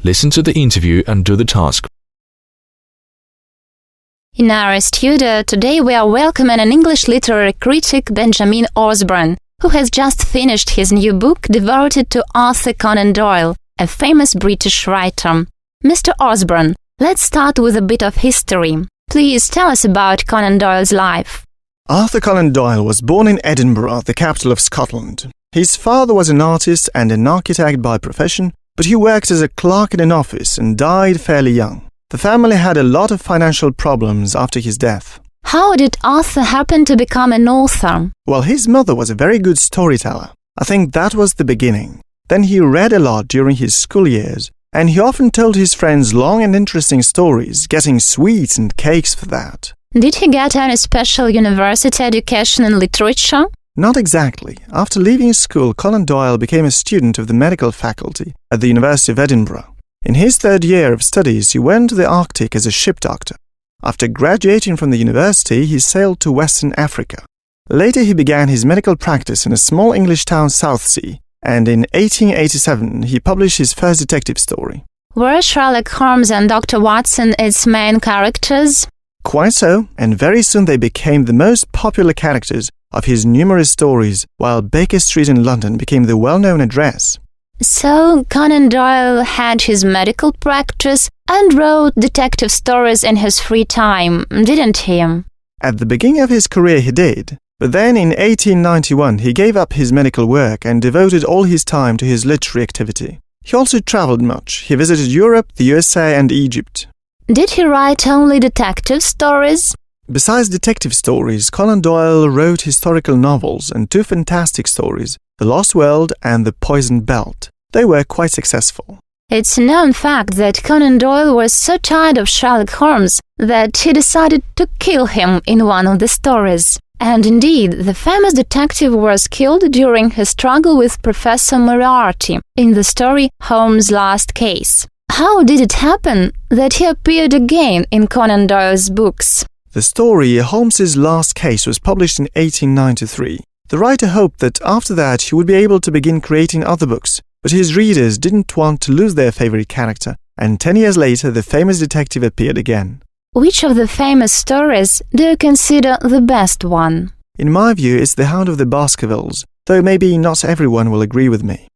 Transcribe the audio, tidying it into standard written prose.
Listen to the interview and do the task. In our studio today we are welcoming an English literary critic, Benjamin Osborn, who has just finished his new book devoted to Arthur Conan Doyle, a famous British writer. Mr. Osborn, let's start with a bit of history. Please tell us about Conan Doyle's life. Arthur Conan Doyle was born in Edinburgh, the capital of Scotland. His father was an artist and an architect by profession, but he worked as a clerk in an office and died fairly young. The family had a lot of financial problems after his death. How did Arthur happen to become an author? Well, his mother was a very good storyteller. I think that was the beginning. Then he read a lot during his school years, and he often told his friends long and interesting stories, getting sweets and cakes for that. Did he get any special university education in literature? Not exactly. After leaving school, Conan Doyle became a student of the medical faculty at the University of Edinburgh. In his third year of studies, he went to the Arctic as a ship doctor. After graduating from the university, he sailed to Western Africa. Later, he began his medical practice in a small English town, Southsea, and in 1887, he published his first detective story. Were Sherlock Holmes and Dr. Watson its main characters? Quite so, and very soon they became the most popular characters of his numerous stories, while Baker Street in London became the well-known address. So, Conan Doyle had his medical practice and wrote detective stories in his free time, didn't he? At the beginning of his career he did, but then in 1891 he gave up his medical work and devoted all his time to his literary activity. He also traveled much. He visited Europe, the USA and Egypt. Did he write only detective stories? Besides detective stories, Conan Doyle wrote historical novels and two fantastic stories, The Lost World and The Poisoned Belt. They were quite successful. It's a known fact that Conan Doyle was so tired of Sherlock Holmes that he decided to kill him in one of the stories. And indeed, the famous detective was killed during his struggle with Professor Moriarty in the story Holmes' Last Case. How did it happen that he appeared again in Conan Doyle's books? The story Holmes' Last Case was published in 1893. The writer hoped that after that he would be able to begin creating other books, but his readers didn't want to lose their favorite character, and 10 years later the famous detective appeared again. Which of the famous stories do you consider the best one? In my view, it's The Hound of the Baskervilles, though maybe not everyone will agree with me.